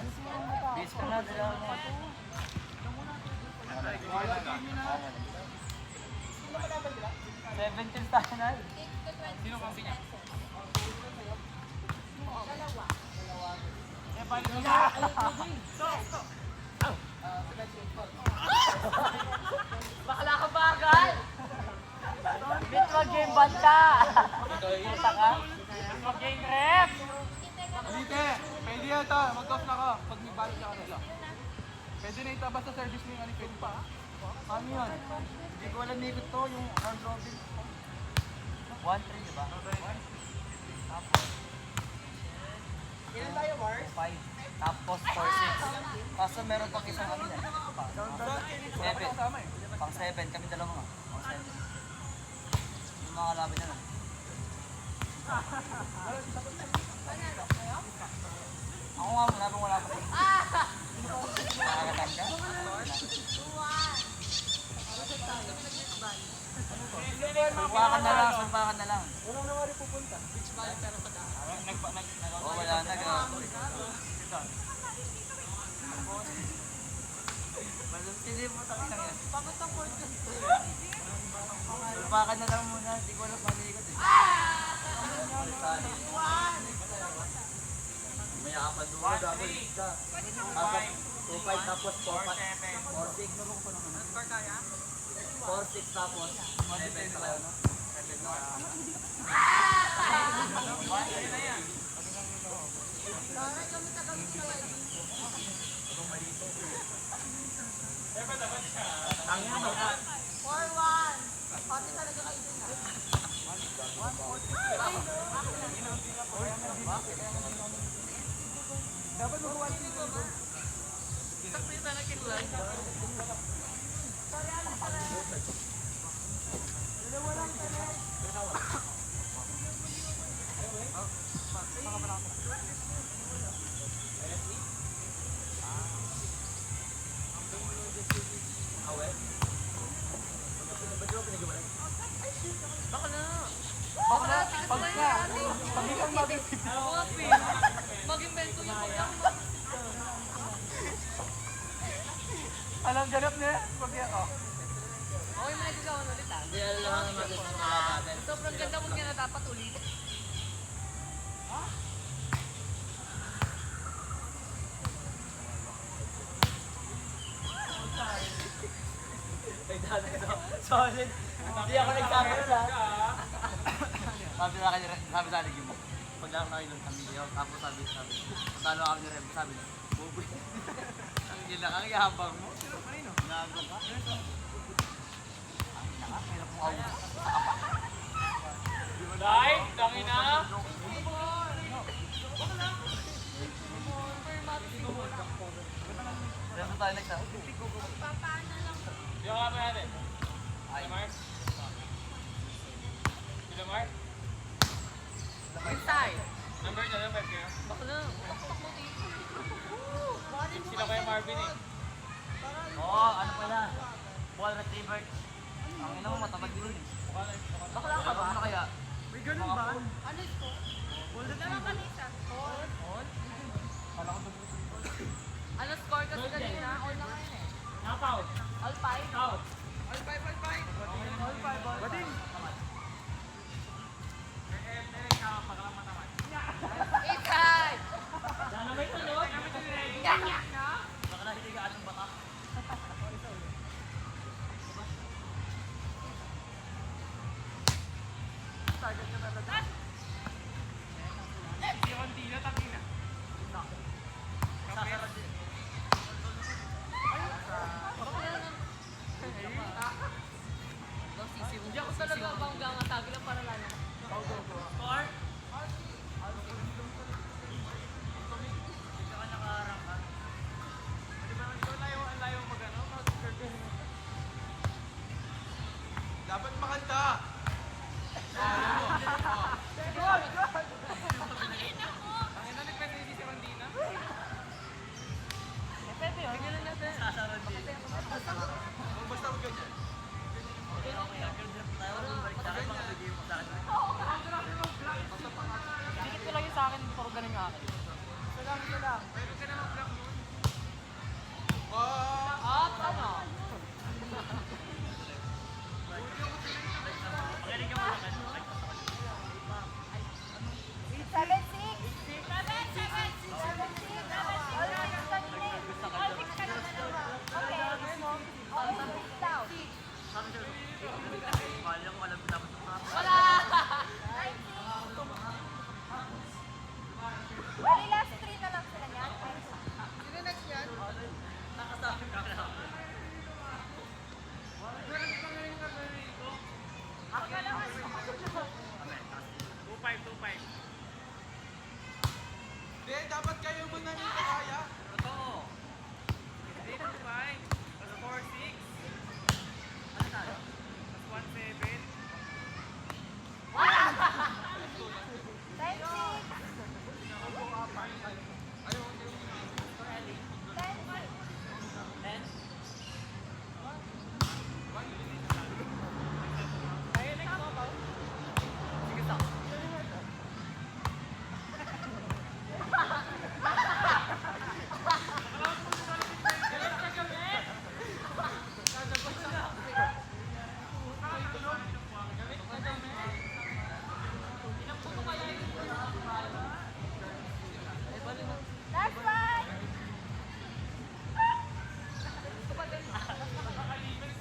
Base ka na, dala mo. 17 tayo na. Sino kampi niya? Dalawa. Eh, balik mo na! Bakla ka bagal! Bit mag-game banta! Kita ka? Mag-game rep! Dite, pwede yan ito. Mag-off na ka pag may balik na kanila. Pwede na ito. Basta service mo yung anipin pa. Ano yun? Hindi ko alam nikot to, yung round robin. 1-3, diba? Tapos, Ilan tayo, Mars? 5. Tapos 4-6. Kaso meron pang isang kami na. Seven. Pang 7. Kami dalawa nga. Pang 7. Yung mga kalaban na lang. Ako nga, wala pa. Nakakatan ka? Sulpakan na lang. Unang na nga rin pupunta. Oo, wala na. Hindi mo tayo lang yan. Bakit ang court ka? Sulpakan na lang muna. Hindi ko alam paano ikot eh. May apat doon. Dapat isa. 2-5 tapos 4-6. 4-6 tapos 7 tayo, no? 7 na. Ang ina mo. 4-1. Pati talaga kayo din ah. Dapat mag-1 season. Sakit na kinulay. Bakla, pagka. Pag ikaw Mag-invento yung alam, ganap na yan. Pag yan, oh. Okay, may nagagawan ulit ah. Hindi alam natin kung nakakatin. Sobrang ganda mo nga na dapat ulit. Solid. Hindi ako nagsabi na. Sabi sa akin mo. Pag lang kayo doon kami, tapos sabi, patalo kami ni Rem, sabi, buboy. Ang gila kang ihabang mo. Nago ka. Ang ina ka, hirap mo ako. Dahil, tangin na. Rem tayo nagsa. Yung nga ba natin? Ay, Mark? Sila Mark? Inside. Number na, number kayo? Bakla. Pakpak mo dito. Sila kayo Marvin eh. Oo, ano pala? Ball retriever. Ang ina mo, matabag din. Bakla ka ba? Ano kaya? May ganun ba? Ano ito? Naman kanisa. All? Kala ko doon. Ano score kasi kanina? All na ngayon eh. Knockout. All 5? Out. All 5, all 5. Bading. Inside! Sana may tulog. Baka nahilig ka atong bata. Target ka talaga. Hindi ako dila, tangin na. Sasarad din. Hindi ako talaga bangga nga tagi lang para lang. Score? Hindi ka nakaharang ka. Dapat makanta. Ang ina ni Pedro si Rondina. Pwede yun. Tingnan natin. Sasarad din. Basta mo ganyan. Okay, agad din tayo. Balik sa akin, baka bigay mo sa akin. Dikit ko lang yung sa akin, puro ganun yung akin. Salam. Pwede ka na mag-block mo. mo na nito kaya. Totoo. 8-5. Plus 4-6. Ano tayo? Plus 1-7.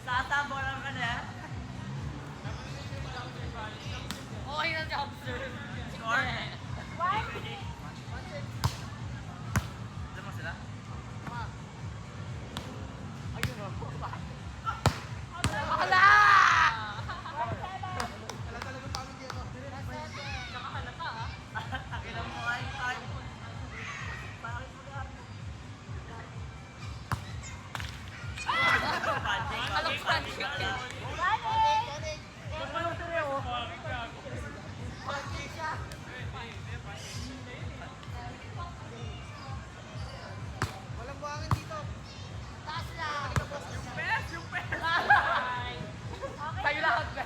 Sasabo lang ka na. Okay na si Observe. Score? Alam mo sila? Wala! Wala talaga paano dito. Nakahalata ah. Akila mo ay tayo. Bakit mo lahat? Alam ko panik ka. Walang buhangin dito. Tayo lahat ba?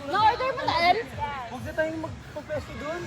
Na-order mo na, El? Huwag na tayong magpapwesto doon.